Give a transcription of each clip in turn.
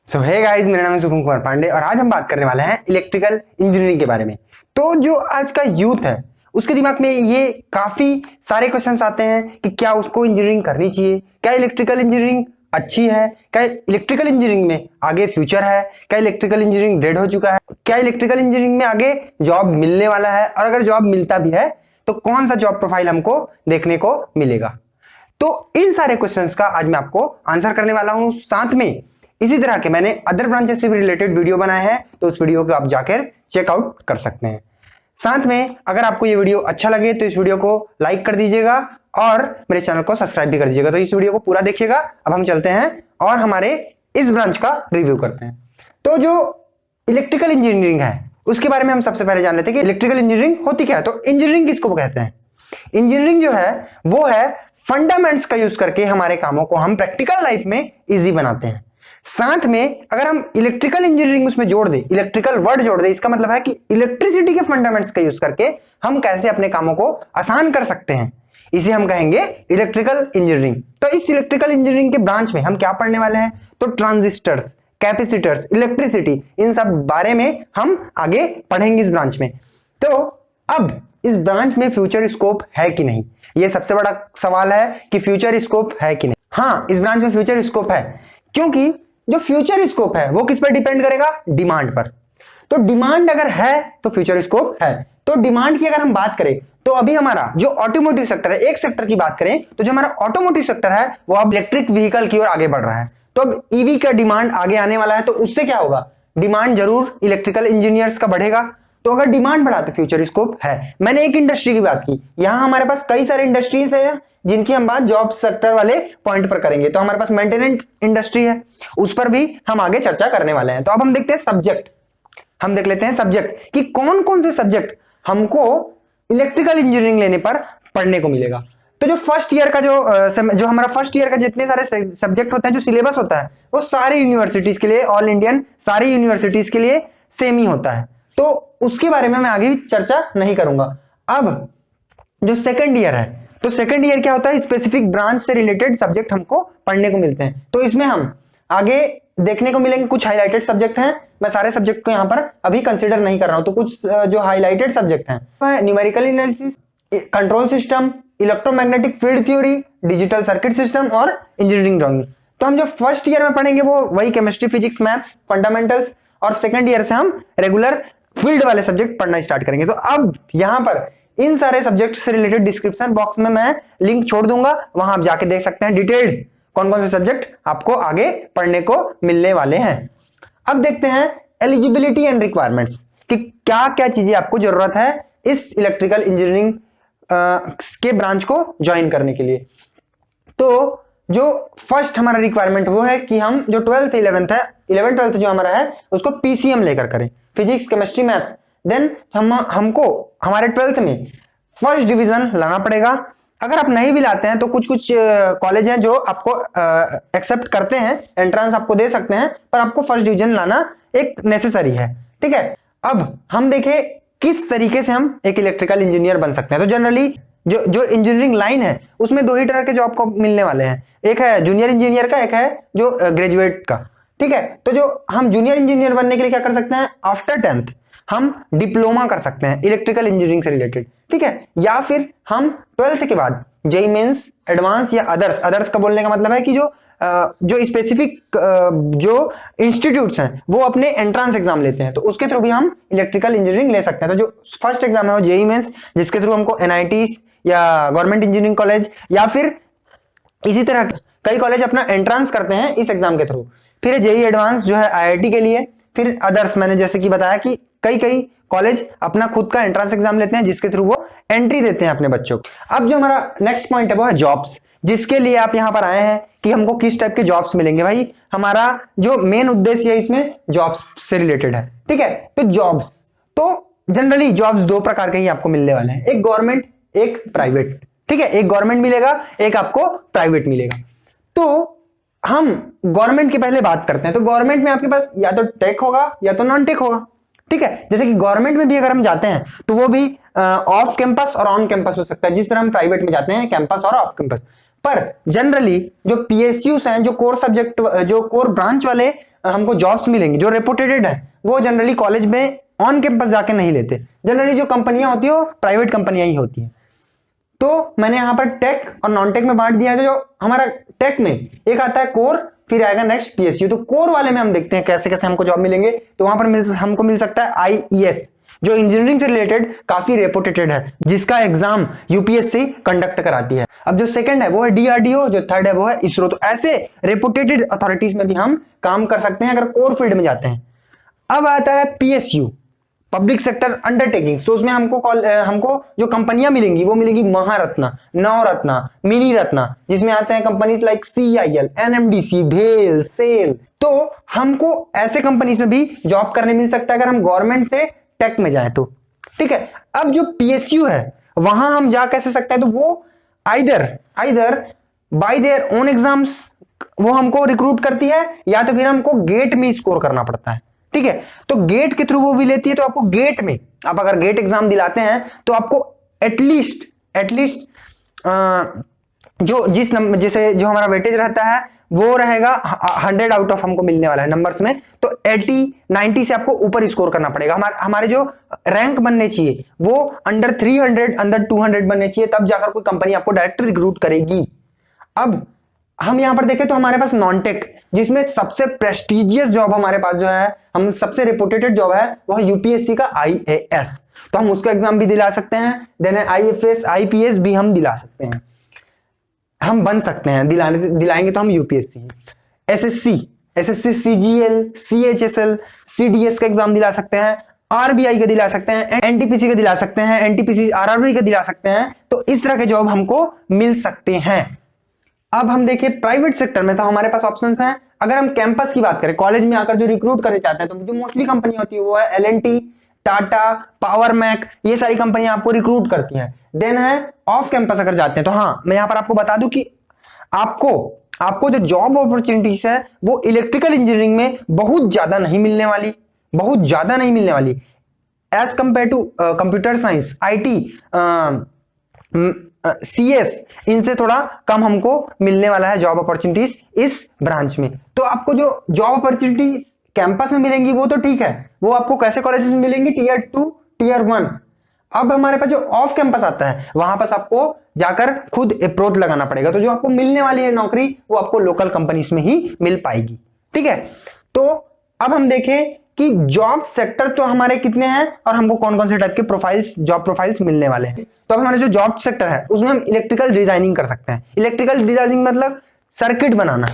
सो hey guys, मेरा नाम है शुभम कुमार पांडे और आज हम बात करने वाले हैं इलेक्ट्रिकल इंजीनियरिंग के बारे में। तो जो आज का यूथ है उसके दिमाग में ये काफी सारे क्वेश्चंस आते हैं कि क्या उसको इंजीनियरिंग करनी चाहिए, क्या इलेक्ट्रिकल इंजीनियरिंग अच्छी है, क्या इलेक्ट्रिकल इंजीनियरिंग में आगे फ्यूचर है, क्या इलेक्ट्रिकल इंजीनियरिंग डेड हो चुका है, क्या इलेक्ट्रिकल इंजीनियरिंग में आगे जॉब मिलने वाला है और अगर जॉब मिलता भी है तो कौन सा जॉब प्रोफाइल हमको देखने को मिलेगा। तो इन सारे क्वेश्चंस का आज मैं आपको आंसर करने वाला हूं। साथ में इसी तरह के मैंने अदर ब्रांचेस से भी रिलेटेड वीडियो बनाए हैं, तो उस वीडियो को आप जाकर चेकआउट कर सकते हैं। साथ में अगर आपको ये वीडियो अच्छा लगे तो इस वीडियो को लाइक कर दीजिएगा और मेरे चैनल को सब्सक्राइब भी कर दीजिएगा। तो इस वीडियो को पूरा देखिएगा। अब हम चलते हैं और हमारे इस ब्रांच का रिव्यू करते हैं। तो जो इलेक्ट्रिकल इंजीनियरिंग है उसके बारे में हम सबसे पहले जान लेते हैं कि इलेक्ट्रिकल इंजीनियरिंग होती क्या है। तो इंजीनियरिंग किसको कहते हैं? इंजीनियरिंग जो है वो है फंडामेंट्स का यूज करके हमारे कामों को हम प्रैक्टिकल लाइफ में इजी बनाते हैं। साथ में अगर हम इलेक्ट्रिकल इंजीनियरिंग उसमें जोड़ दे, इलेक्ट्रिकल वर्ड जोड़ दे, इसका मतलब है कि इलेक्ट्रिसिटी के फंडामेंट्स का यूज करके हम कैसे अपने कामों को आसान कर सकते हैं, इसे हम कहेंगे इलेक्ट्रिकल इंजीनियरिंग। तो इस इलेक्ट्रिकल इंजीनियरिंग के ब्रांच में हम क्या पढ़ने वाले हैं? तो ट्रांजिस्टर्स, कैपेसिटर्स, इलेक्ट्रिसिटी, इन सब बारे में हम आगे पढ़ेंगे इस ब्रांच में। तो अब इस ब्रांच में फ्यूचर स्कोप है कि नहीं, यह सबसे बड़ा सवाल है कि फ्यूचर स्कोप है कि नहीं। हाँ, इस ब्रांच में फ्यूचर स्कोप है, क्योंकि जो फ्यूचर स्कोप है वो किस पर डिपेंड करेगा? डिमांड पर। तो डिमांड अगर है तो फ्यूचर स्कोप है। तो डिमांड की अगर हम बात करें तो अभी हमारा जो ऑटोमोटिव सेक्टर है, एक सेक्टर की बात करें तो जो हमारा ऑटोमोटिव सेक्टर है वो अब इलेक्ट्रिक व्हीकल की ओर आगे बढ़ रहा है। तो अब ईवी का डिमांड आगे आने वाला है, तो उससे क्या होगा? डिमांड जरूर इलेक्ट्रिकल इंजीनियर्स का बढ़ेगा। तो अगर डिमांड बढ़ा तो फ्यूचर स्कोप है। मैंने एक इंडस्ट्री की बात की, यहां हमारे पास कई सारे इंडस्ट्रीज है जिनकी हम बात जॉब सेक्टर वाले पॉइंट पर करेंगे। तो हमारे पास मेंटेनेंस इंडस्ट्री है, उस पर भी हम आगे चर्चा करने वाले हैं। तो अब हम देखते हैं सब्जेक्ट, हम देख लेते हैं सब्जेक्ट कि कौन कौन से सब्जेक्ट हमको इलेक्ट्रिकल इंजीनियरिंग लेने पर पढ़ने को मिलेगा। तो जो फर्स्ट ईयर का जो हमारा फर्स्ट ईयर का जितने सारे सब्जेक्ट होते हैं, जो सिलेबस होता है वो सारी यूनिवर्सिटीज के लिए, ऑल इंडियन सारी यूनिवर्सिटीज के लिए सेम ही होता है। तो उसके बारे में मैं आगे चर्चा नहीं करूंगा। अब जो सेकंड ईयर है, तो सेकंड ईयर क्या होता है? स्पेसिफिक ब्रांच से रिलेटेड सब्जेक्ट हमको पढ़ने को मिलते हैं। तो इसमें हम आगे देखने को मिलेंगे कुछ हाईलाइटेड सब्जेक्ट हैं। मैं सारे सब्जेक्ट को यहां पर अभी कंसीडर नहीं कर रहा हूं। तो कुछ जो हाईलाइटेड सब्जेक्ट हैं numerical analysis, control system, electromagnetic field theory, digital circuit system और इंजीनियरिंग ड्राइंग। तो हम जो फर्स्ट ईयर में पढ़ेंगे वो वही केमिस्ट्री, फिजिक्स, मैथ्स, फंडामेंटल्स, और सेकंड ईयर से हम रेगुलर फील्ड वाले सब्जेक्ट पढ़ना स्टार्ट करेंगे। तो अब यहां पर इन सारे सब्जेक्ट से रिलेटेड डिस्क्रिप्शन बॉक्स में मैं लिंक छोड़ दूंगा, वहां आप जाके देख सकते हैं डिटेल्ड कौन कौन से सब्जेक्ट आपको आगे पढ़ने को मिलने वाले हैं। अब देखते हैं एलिजिबिलिटी एंड रिक्वायरमेंट्स कि क्या क्या चीजें आपको जरूरत है इस इलेक्ट्रिकल इंजीनियरिंग के ब्रांच को ज्वाइन करने के लिए। तो जो फर्स्ट हमारा रिक्वायरमेंट वो है कि हम जो 12th 11th है, 11th 12th जो हमारा है उसको पीसीएम लेकर करें, फिजिक्स, केमिस्ट्री, मैथ्स। देन हमको हमारे 12th में फर्स्ट डिवीजन लाना पड़ेगा। अगर आप नहीं भी लाते हैं तो कुछ कुछ कॉलेज हैं जो आपको एक्सेप्ट करते हैं, एंट्रेंस आपको दे सकते हैं, पर आपको फर्स्ट डिवीजन लाना एक नेसेसरी है। ठीक है, अब हम देखें किस तरीके से हम एक इलेक्ट्रिकल इंजीनियर बन सकते हैं। तो जनरली जो इंजीनियरिंग लाइन है उसमें दो ही तरह के जॉब को मिलने वाले हैं, एक है जूनियर इंजीनियर का, एक है जो ग्रेजुएट का। ठीक है, तो जो हम जूनियर इंजीनियर बनने के लिए क्या कर सकते हैं? आफ्टर 10th हम डिप्लोमा कर सकते हैं इलेक्ट्रिकल इंजीनियरिंग से रिलेटेड। ठीक है, या फिर हम 12th के बाद जेईई मेंस, एडवांस या अदर्स का बोलने का मतलब है कि जो स्पेसिफिक जो इंस्टीट्यूट्स हैं वो अपने एंट्रेंस एग्जाम लेते हैं, तो उसके थ्रू भी हम इलेक्ट्रिकल इंजीनियरिंग ले सकते हैं। तो जो फर्स्ट एग्जाम है वो जेईई मेंस, जिसके थ्रू हमको एनआईटीज या गवर्नमेंट इंजीनियरिंग कॉलेज या फिर इसी तरह कई कॉलेज अपना एंट्रेंस करते हैं इस एग्जाम के थ्रू। फिर जेईई एडवांस जो है आईआईटी के लिए, फिर अदर्स मैंने जैसे कि बताया कि कई कॉलेज अपना खुद का एंट्रेंस एग्जाम लेते हैं जिसके थ्रू वो एंट्री देते हैं अपने बच्चों को। अब जो हमारा नेक्स्ट पॉइंट है वो है जॉब्स, जिसके लिए आप यहां पर आए हैं कि हमको किस टाइप के जॉब्स मिलेंगे। भाई हमारा जो मेन उद्देश्य है इसमें जॉब्स से रिलेटेड है। ठीक है, तो जॉब्स, तो जनरली जॉब्स दो प्रकार के ही आपको मिलने वाले हैं, एक गवर्नमेंट, एक प्राइवेट। ठीक है, एक गवर्नमेंट मिलेगा, एक आपको प्राइवेट मिलेगा। तो हम गवर्नमेंट की पहले बात करते हैं। तो गवर्नमेंट में आपके पास या तो टेक होगा या तो नॉन टेक होगा। ठीक है, जैसे कि गवर्नमेंट में भी अगर हम जाते हैं तो वो भी ऑफ कैंपस और ऑन कैंपस हो सकता है, जिस तरह हम प्राइवेट में जाते हैं कैंपस और ऑफ कैंपस। पर जनरली जो पीएसयूज हैं, जो कोर सब्जेक्ट, जो कोर ब्रांच वाले हमको जॉब्स मिलेंगी जो रेपुटेटेड है, वो जनरली कॉलेज में ऑन कैंपस जाके नहीं लेते। जनरली जो कंपनियां होती है वो प्राइवेट कंपनियां ही होती है। तो मैंने यहाँ पर टेक और नॉन टेक में बांट दिया है। जो हमारा टेक में एक आता है कोर, फिर आएगा नेक्स्ट पीएसयू। तो कोर वाले में हम देखते हैं कैसे कैसे हमको जॉब मिलेंगे। तो वहां पर हमको मिल सकता है आईईएस, जो इंजीनियरिंग से रिलेटेड काफी रेपुटेटेड है, जिसका एग्जाम यूपीएससी कंडक्ट कराती है। अब जो सेकंड है वो है डीआरडीओ, जो थर्ड है वो है इसरो। तो ऐसे रेपुटेटेड अथॉरिटीज में भी हम काम कर सकते हैं अगर कोर फील्ड में जाते हैं। अब आता है पीएसयू, पब्लिक सेक्टर अंडरटेकिंग। तो उसमें हमको जो कंपनियां मिलेंगी वो मिलेंगी महारत्ना, नवरत्ना, मिनी रत्ना, जिसमें आते हैं कंपनीज लाइक सीआईएल, एनएमडीसी, भेल, सेल। तो हमको ऐसे कंपनीज में भी जॉब करने मिल सकता है अगर हम गवर्नमेंट से टेक में जाए तो। ठीक है। अब जो पीएसयू है वहां हम जा कैसे सकते हैं, तो वो either bye their own exams वो हमको रिक्रूट करती है, या तो फिर हमको गेट में स्कोर करना पड़ता है। ठीक है। तो गेट के थ्रू वो भी लेती है। तो आपको गेट में, आप अगर गेट एग्जाम दिलाते हैं तो आपको एटलीस्ट जो हमारा वेटेज रहता है वो रहेगा 100 आउट ऑफ हमको मिलने वाला है नंबर्स में। तो 80-90 से आपको ऊपर स्कोर करना पड़ेगा। हमारे जो रैंक बनने चाहिए वो अंडर 300, अंडर 200 बनने चाहिए, तब जाकर कोई कंपनी आपको डायरेक्ट रिक्रूट करेगी। अब हम यहां पर देखें तो हमारे पास नॉन टेक, जिसमें सबसे प्रेस्टिजियस जॉब हमारे पास जो है, हम सबसे रिपोर्टेड जॉब है, वो है यूपीएससी का आईएएस। तो हम उसका एग्जाम भी दिला सकते हैं। देन आईएफएस, आईपीएस भी हम दिला सकते हैं, हम बन सकते हैं, दिलाएंगे तो हम UPSC. SSC, CGL, CHSL, CDS का एग्जाम दिला सकते हैं, आरबीआई का दिला सकते हैं, एनटीपीसी का दिला सकते हैं, एनटीपीसी आरआरबी का दिला सकते हैं। तो इस तरह के जॉब हमको मिल सकते हैं। अब हम देखें प्राइवेट सेक्टर में, तो हमारे पास ऑप्शंस हैं। अगर हम कैंपस की बात करें, कॉलेज में आकर जो रिक्रूट करना चाहते हैं, तो जो मोस्टली कंपनी होती है वो है एलएनटी, टाटा, पावर मैक, ये सारी कंपनियां आपको रिक्रूट करती हैं। देन है ऑफ कैंपस अगर जाते हैं तो हाँ, मैं यहां पर आपको बता दूं कि आपको जो जॉब अपॉर्चुनिटीज है वो इलेक्ट्रिकल इंजीनियरिंग में बहुत ज्यादा नहीं मिलने वाली as compare to computer science, IT, CS, इनसे थोड़ा कम हमको मिलने वाला है जॉब अपॉर्चुनिटीज इस ब्रांच में। तो आपको जो जॉब अपॉर्चुनिटीज कैंपस में मिलेंगी वो तो ठीक है, वो आपको कैसे कॉलेजेस में मिलेंगी, टीयर 2, टीयर 1। अब हमारे पास जो ऑफ कैंपस आता है वहां पर आपको जाकर खुद अप्रोच लगाना पड़ेगा। तो जो आपको मिलने वाली है नौकरी वो आपको लोकल कंपनीज में ही मिल पाएगी। ठीक है। तो अब हम देखें कि जॉब सेक्टर तो हमारे कितने हैं और हमको कौन कौन से टाइप के जॉब प्रोफाइल्स मिलने वाले हैं। तो अब हमारे जो जॉब सेक्टर है उसमें हम इलेक्ट्रिकल डिजाइनिंग कर सकते हैं। इलेक्ट्रिकल डिजाइनिंग मतलब सर्किट बनाना।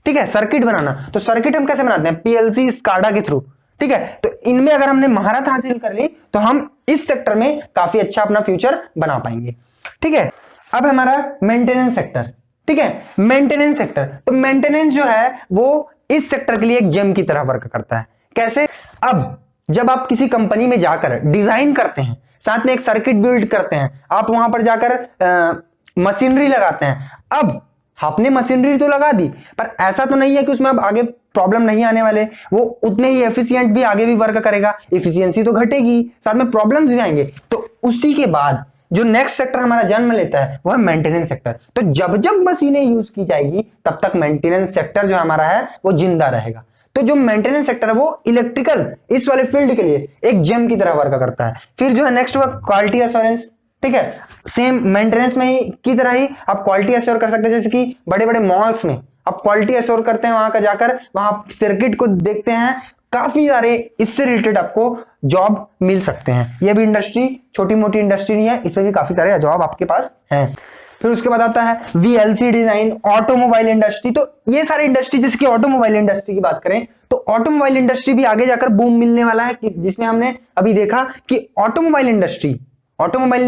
ठीक है, सर्किट बनाना। तो सर्किट हम कैसे बनाते हैं, पीएलसी, स्काडा के थ्रू। ठीक है। तो इनमें अगर हमने महारत हासिल कर ली तो हम इस सेक्टर में काफी अच्छा अपना फ्यूचर बना पाएंगे। ठीक है। अब हमारा मेंटेनेंस सेक्टर। ठीक है, मेंटेनेंस सेक्टर, तो मेंटेनेंस जो है वो इस सेक्टर के लिए एक जेम की तरह वर्क करता है। कैसे, अब जब आप किसी कंपनी में जाकर डिजाइन करते हैं, साथ में एक सर्किट बिल्ड करते हैं, आप वहां पर जाकर मशीनरी लगाते हैं। अब आपने मशीनरी तो लगा दी, पर ऐसा तो नहीं है कि उसमें अब आगे प्रॉब्लम नहीं आने वाले, वो उतने ही एफिशिएंट भी आगे भी वर्क करेगा, एफिशिएंसी तो घटेगी, साथ में प्रॉब्लम्स भी आएंगे। तो उसी के बाद जो नेक्स्ट सेक्टर हमारा जन्म लेता है वो है मेंटेनेंस सेक्टर। तो जब जब मशीनें यूज की जाएगी तब तक मेंटेनेंस सेक्टर जो हमारा है वो जिंदा रहेगा। तो जो मेंटेनेंस सेक्टर है वो इलेक्ट्रिकल इस वाले फील्ड के लिए एक जेम की तरह वर्क करता है। फिर जो है नेक्स्ट वो क्वालिटी एश्योरेंस। ठीक है, सेम मेंटेनेंस में ही की तरह ही आप क्वालिटी एश्योर कर सकते हैं। जैसे कि बड़े बड़े मॉल्स में आप क्वालिटी एश्योर करते हैं, वहां का जाकर वहां सर्किट को देखते हैं, काफी सारे इससे रिलेटेड आपको जॉब मिल सकते हैं। ये भी इंडस्ट्री छोटी मोटी इंडस्ट्री नहीं है, इसमें भी काफी सारे जॉब आपके पास हैं। फिर उसके बाद आता है वीएलसी डिजाइन, ऑटोमोबाइल इंडस्ट्री। तो ये सारी इंडस्ट्री, जैसे कि ऑटोमोबाइल इंडस्ट्री की बात करें तो ऑटोमोबाइल इंडस्ट्री भी आगे जाकर बूम मिलने वाला है, जिसमें हमने अभी देखा कि ऑटोमोबाइल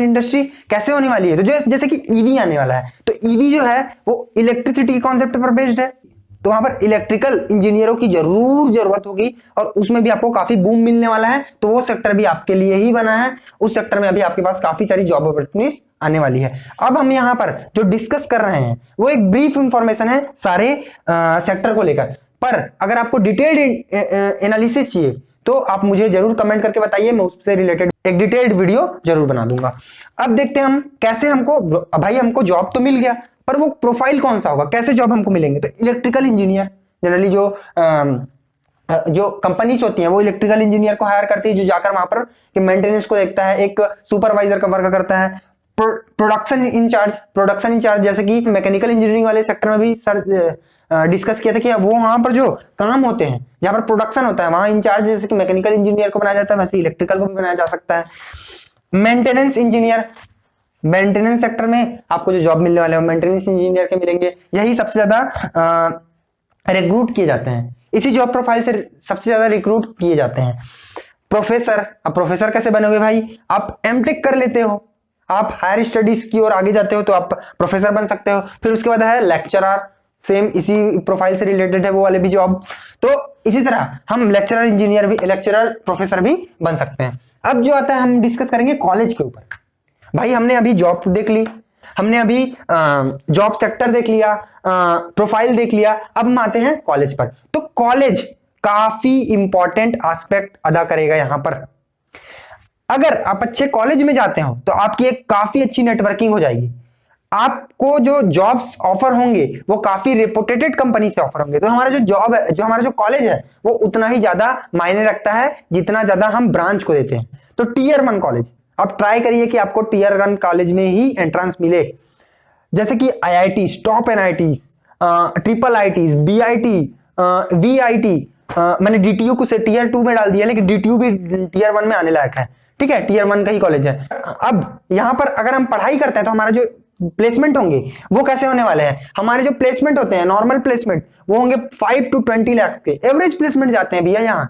इंडस्ट्री कैसे होने वाली है। तो जैसे कि ईवी आने वाला है, तो ईवी जो है वो इलेक्ट्रिसिटी के कॉन्सेप्ट पर बेस्ड है। तो वहां पर इलेक्ट्रिकल इंजीनियरों की जरूरत होगी और उसमें भी आपको काफी बूम मिलने वाला है। तो वो सेक्टर भी आपके लिए ही बना है, उस सेक्टर में अभी आपके पास काफी सारी जॉब अपॉर्चुनिटीज आने वाली है। अब हम यहाँ पर जो डिस्कस कर रहे हैं वो एक ब्रीफ इंफॉर्मेशन है सारे सेक्टर को लेकर, पर अगर आपको डिटेल्ड एनालिसिस चाहिए तो आप मुझे जरूर कमेंट करके बताइए, मैं उससे रिलेटेड एक डिटेल्ड वीडियो जरूर बना दूंगा। अब देखते हैं हम कैसे हमको जॉब तो मिल गया, पर वो प्रोफाइल कौन सा होगा, कैसे जॉब हमको मिलेंगे। तो इलेक्ट्रिकल इंजीनियर जनरली जो जो कंपनीज होती हैं वो इलेक्ट्रिकल इंजीनियर को हायर करती है, जो जाकर वहां पर कि मेंटेनेंस को देखता है, एक सुपरवाइजर का वर्क करता है। प्रोडक्शन इंचार्ज जैसे कि मैकेनिकल इंजीनियरिंग वाले सेक्टर में भी सर डिस्कस किया था कि वो वहां पर जो काम होते हैं जहां पर प्रोडक्शन होता है वहां इंचार्ज जैसे कि मैकेनिकल इंजीनियर को बनाया जाता है, वैसे इलेक्ट्रिकल को भी बनाया जा सकता है। मेंटेनेंस इंजीनियर, मेंटेनेंस सेक्टर में आपको जो जॉब मिलने वाले हैं मेंटेनेंस इंजीनियर के मिलेंगे, यही सबसे ज्यादा रिक्रूट किए जाते हैं, इसी जॉब प्रोफाइल से सबसे ज्यादा रिक्रूट किए जाते हैं। प्रोफेसर, अब प्रोफेसर कैसे बनोगे भाई, आप एमटेक कर लेते हो, आप हायर स्टडीज की ओर आगे जाते हो तो आप प्रोफेसर बन सकते हो। फिर उसके बाद है लेक्चरर, सेम इसी प्रोफाइल से रिलेटेड है वो वाले भी जॉब। तो इसी तरह हम लेक्चरर इंजीनियर भी, लेक्चरर प्रोफेसर भी बन सकते हैं। अब जो आता है हम डिस्कस करेंगे कॉलेज के ऊपर। भाई हमने अभी जॉब देख ली, हमने अभी जॉब सेक्टर देख लिया, प्रोफाइल देख लिया, अब हम आते हैं कॉलेज पर। तो कॉलेज काफी इंपॉर्टेंट एस्पेक्ट अदा करेगा यहां पर। अगर आप अच्छे कॉलेज में जाते हो तो आपकी एक काफी अच्छी नेटवर्किंग हो जाएगी, आपको जो जॉब्स ऑफर होंगे वो काफी रेपुटेटेड कंपनी से ऑफर होंगे। तो हमारा जो जॉब है, जो हमारा जो कॉलेज है वो उतना ही ज्यादा मायने रखता है जितना ज्यादा हम ब्रांच को देते हैं। तो टीयर 1 कॉलेज आप ट्राई करिए कि आपको टीयर 1 कॉलेज में ही एंट्रेंस मिले, जैसे कि IIT, top NITs, triple IITs, BIT, VIT, मैंने DTU को से टीयर 2 में डाल दिया, लेकिन DTU भी टीयर 1 में आने लायक है, ठीक है, टीयर 1 का ही कॉलेज है। अब यहां पर अगर हम पढ़ाई करते हैं तो हमारा जो प्लेसमेंट होंगे वो कैसे होने वाले हैं, हमारे जो प्लेसमेंट होते हैं नॉर्मल प्लेसमेंट वो होंगे 5 to 20 लाख के एवरेज प्लेसमेंट जाते हैं भैया यहाँ।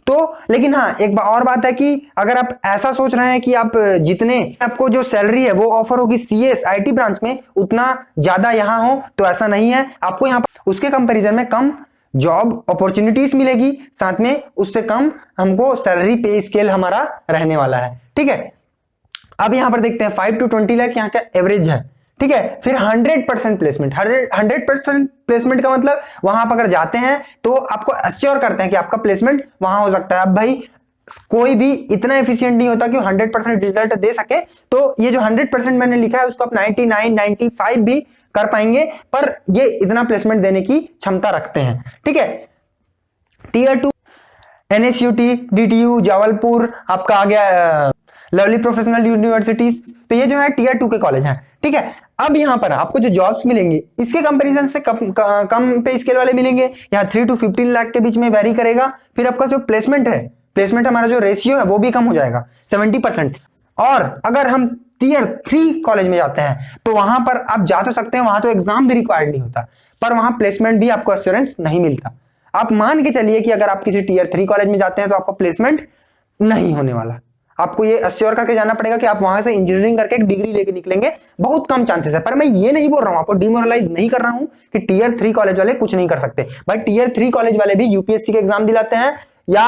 तो लेकिन हाँ एक और बात है कि अगर आप ऐसा सोच रहे हैं कि आप जितने आपको जो सैलरी है वो ऑफर होगी CS IT ब्रांच में उतना ज्यादा यहाँ हो, तो ऐसा नहीं है। आपको यहाँ पर उसके कंपैरिजन में कम जॉब अपॉर्चुनिटीज मिलेगी, साथ में उससे कम हमको सैलरी पे स्केल हमारा रहने वाला है, ठीक है। अब यहां पर देखते हैं 5 to 20 लाख यहाँ का एवरेज है, ठीक है। फिर 100% प्लेसमेंट, 100% प्लेसमेंट का मतलब वहां पर अगर जाते हैं तो आपको एश्योर करते हैं कि आपका प्लेसमेंट वहां हो सकता है। अब भाई कोई भी इतना एफिशिएंट नहीं होता कि 100% रिजल्ट दे सके, तो ये जो 100% मैंने लिखा है उसको आप 99, 95 भी कर पाएंगे, पर ये इतना प्लेसमेंट देने की क्षमता रखते हैं, ठीक है। टीयर 2 NSUT, DTU, जबलपुर, आपका आ गया लवली प्रोफेशनल यूनिवर्सिटीज, तो ये जो है टीयर 2 के कॉलेज हैं, ठीक है। अब यहां पर आपको जो जॉब्स मिलेंगे इसके कंपैरिजन से कम पे स्केल वाले मिलेंगे, यहाँ 3 to 15 लाख के बीच में वेरी करेगा। फिर आपका जो प्लेसमेंट है, प्लेसमेंट हमारा जो रेशियो है वो भी कम हो जाएगा 70%। और अगर हम टीयर 3 कॉलेज में जाते हैं तो वहां पर आप जा तो सकते हैं, वहां तो एग्जाम भी रिक्वायर्ड नहीं होता, पर वहां प्लेसमेंट भी आपको एश्योरेंस नहीं मिलता। आप मान के चलिए कि अगर आप किसी टीयर 3 कॉलेज में जाते हैं तो आपका प्लेसमेंट नहीं होने वाला, आपको ये एश्योर करके जाना पड़ेगा कि आप वहां से इंजीनियरिंग करके एक डिग्री लेके निकलेंगे, बहुत कम चांसेस है। पर मैं ये नहीं बोल रहा हूं, आपको डिमोरलाइज नहीं कर रहा हूं कि टीयर 3 कॉलेज वाले कुछ नहीं कर सकते। भाई टीयर 3 कॉलेज वाले भी UPSC के एग्जाम दिलाते हैं या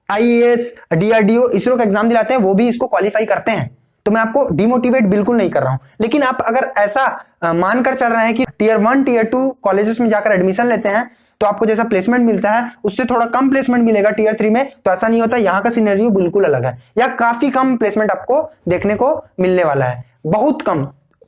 IAS, DRDO, इसरो का एग्जाम दिलाते हैं, वो भी इसको क्वालिफाई करते हैं। तो मैं आपको डिमोटिवेट बिल्कुल नहीं कर रहा हूं, लेकिन आप अगर ऐसा मानकर चल रहे हैं कि टीयर 1, टीयर 2 कॉलेजेस में जाकर एडमिशन लेते हैं तो आपको जैसा प्लेसमेंट मिलता है उससे थोड़ा कम प्लेसमेंट मिलेगा टीयर 3 में, तो ऐसा नहीं होता। यहाँ का सिनेरियो बिल्कुल अलग है, या काफी कम प्लेसमेंट आपको देखने को मिलने वाला है, बहुत कम।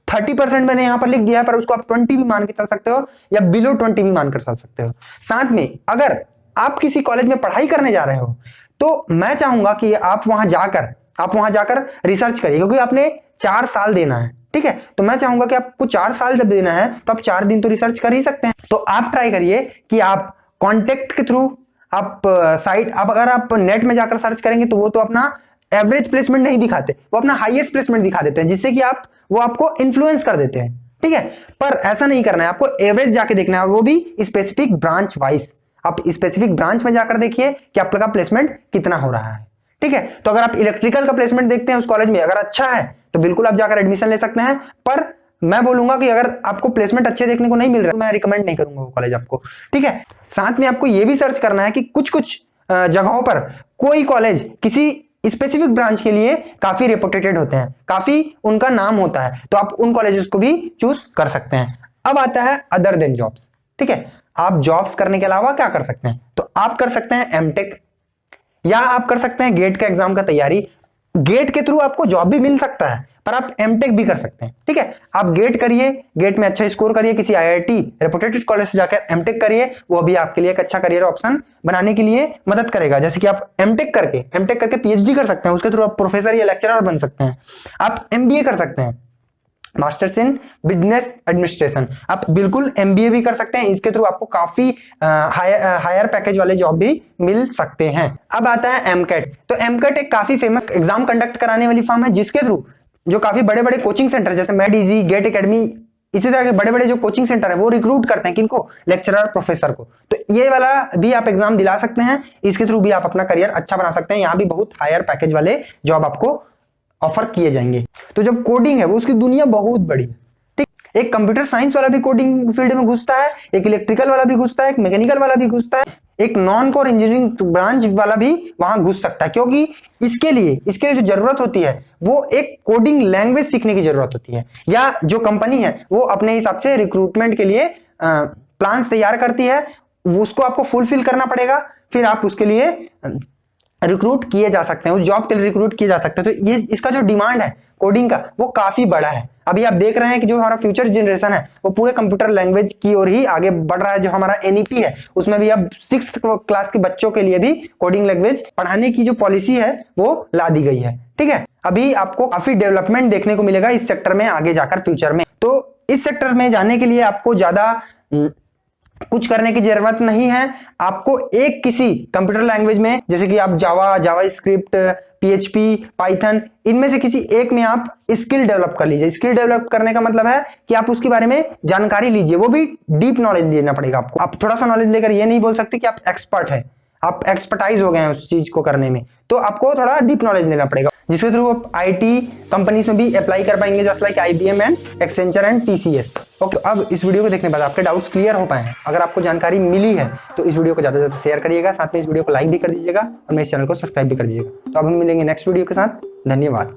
30% मैंने यहाँ पर लिख दिया है, पर उसको आप 20 भी मान के चल सकते हो या बिलो 20 भी मानकर चल सकते हो। साथ में अगर आप किसी कॉलेज में पढ़ाई करने जा रहे हो तो मैं चाहूंगा कि आप वहां जाकर रिसर्च करिए, क्योंकि आपने 4 साल देना है, ठीक है। तो मैं चाहूंगा कि आपको 4 साल जब देना है तो आप 4 दिन तो रिसर्च कर ही सकते हैं। तो आप ट्राई करिए कि आप कॉन्टेक्ट के थ्रू आप साइट, अब अगर आप नेट में जाकर सर्च करेंगे तो वो तो अपना एवरेज प्लेसमेंट नहीं दिखाते, वो अपना हाईएस्ट प्लेसमेंट दिखा देते हैं, जिससे कि वो आपको इन्फ्लुएंस कर देते हैं, ठीक है। पर ऐसा नहीं करना है, आपको एवरेज जाके देखना है, वो भी स्पेसिफिक ब्रांच वाइज। आप स्पेसिफिक ब्रांच में जाकर देखिए कि आपका प्लेसमेंट कितना हो रहा है, ठीक है। तो अगर आप इलेक्ट्रिकल का प्लेसमेंट देखते हैं उस कॉलेज में, अगर अच्छा है तो बिल्कुल आप जाकर एडमिशन ले सकते हैं। पर मैं बोलूंगा कि अगर आपको प्लेसमेंट अच्छे देखने को नहीं मिल रहा तो मैं रिकमेंड नहीं करूंगा वो कॉलेज आपको, ठीक है। साथ में आपको यह भी सर्च करना है कि कुछ जगहों पर कोई कॉलेज किसी स्पेसिफिक ब्रांच के लिए काफी रेपुटेटेड होते हैं, काफी उनका नाम होता है, तो आप उन कॉलेजेस को भी चूज कर सकते हैं। अब आता है अदर देन जॉब्स, ठीक है। आप जॉब्स करने के अलावा क्या कर सकते हैं, तो आप कर सकते हैं एमटेक, या आप कर सकते हैं गेट का एग्जाम का तैयारी। गेट के थ्रू आपको जॉब भी मिल सकता है, पर आप एमटेक भी कर सकते हैं। ठीक है, आप गेट करिए, गेट में अच्छा स्कोर करिए, किसी आईआईटी रेपुटेड कॉलेज से जाकर एमटेक करिए, वो भी आपके लिए एक अच्छा करियर ऑप्शन बनाने के लिए मदद करेगा। जैसे कि आप एमटेक करके पीएचडी कर सकते हैं, उसके थ्रू आप प्रोफेसर या लेक्चरर बन सकते हैं। आप एमबीए कर सकते हैं, मास्टर्स इन बिजनेस एडमिनिस्ट्रेशन, आप बिल्कुल एमबीए भी कर सकते हैं। इसके थ्रू आपको काफी हायर पैकेज वाले जॉब भी मिल सकते हैं। अब आता है एमकेट। तो एमकेट एक काफी फेमस एग्जाम कंडक्ट कराने वाली फॉर्म है, जिसके थ्रू जो काफी बड़े बड़े कोचिंग सेंटर जैसे मेडिजी, गेट एकेडमी, इसी तरह के बड़े बड़े जो कोचिंग सेंटर है वो रिक्रूट करते हैं किनको, लेक्चरर, प्रोफेसर को। तो ये वाला भी आप एग्जाम दिला सकते हैं, इसके थ्रू भी आप अपना करियर अच्छा बना सकते हैं। यहाँ भी बहुत हायर पैकेज वाले जॉब आपको ऑफर किए जाएंगे। तो जब कोडिंग है वो उसकी दुनिया बहुत बड़ी है। ठीक, एक कंप्यूटर साइंस वाला भी कोडिंग फील्ड में घुसता है, एक इलेक्ट्रिकल वाला भी घुसता है, एक मैकेनिकल वाला भी घुसता है, एक नॉन कोर इंजीनियरिंग ब्रांच वाला भी वहां घुस सकता है, क्योंकि इसके लिए जो जरूरत होती है वो एक कोडिंग लैंग्वेज सीखने की जरूरत होती है, या जो कंपनी है वो अपने हिसाब से रिक्रूटमेंट के लिए प्लान तैयार करती है, उसको आपको फुलफिल करना पड़ेगा, फिर आप उसके लिए रिक्रूट किए जा सकते हैं, उस जॉब के लिए रिक्रूट किए जा सकते हैं। तो ये इसका जो डिमांड है कोडिंग का वो काफी बड़ा है। अभी आप देख रहे हैं कि जो हमारा फ्यूचर जनरेशन है वो पूरे कंप्यूटर लैंग्वेज की ओर ही आगे बढ़ रहा है। जो हमारा एनईपी है उसमें भी अब 6th क्लास के बच्चों के लिए भी कोडिंग लैंग्वेज पढ़ाने की जो पॉलिसी है वो ला दी गई है। ठीक है, अभी आपको काफी डेवलपमेंट देखने को मिलेगा इस सेक्टर में आगे जाकर फ्यूचर में। तो इस सेक्टर में जाने के लिए आपको ज्यादा कुछ करने की जरूरत नहीं है। आपको एक किसी कंप्यूटर लैंग्वेज में, जैसे कि आप जावा स्क्रिप्ट, पीएचपी, पाइथन, इनमें से किसी एक में आप स्किल डेवलप कर लीजिए। स्किल डेवलप करने का मतलब है कि आप उसके बारे में जानकारी लीजिए, वो भी डीप नॉलेज लेना पड़ेगा आपको। आप थोड़ा सा नॉलेज लेकर ये नहीं बोल सकते कि आप एक्सपर्ट है, आप एक्सपर्टाइज हो गए हैं उस चीज को करने में, तो आपको थोड़ा डीप नॉलेज लेना पड़ेगा, जिसके थ्रू आप आईटी कंपनीज में भी अप्लाई कर पाएंगे, just like IBM and Accenture and TCS. Okay, अब इस वीडियो को देखने के बाद आपके डाउट्स क्लियर हो पाए हैं। अगर आपको जानकारी मिली है तो इस वीडियो को ज्यादा से ज्यादा शेयर करिएगा, साथ में इस वीडियो को लाइक भी कर दीजिएगा और मेरे चैनल को सब्सक्राइब भी कर दीजिएगा। तो अब हम मिलेंगे नेक्स्ट वीडियो के साथ। धन्यवाद।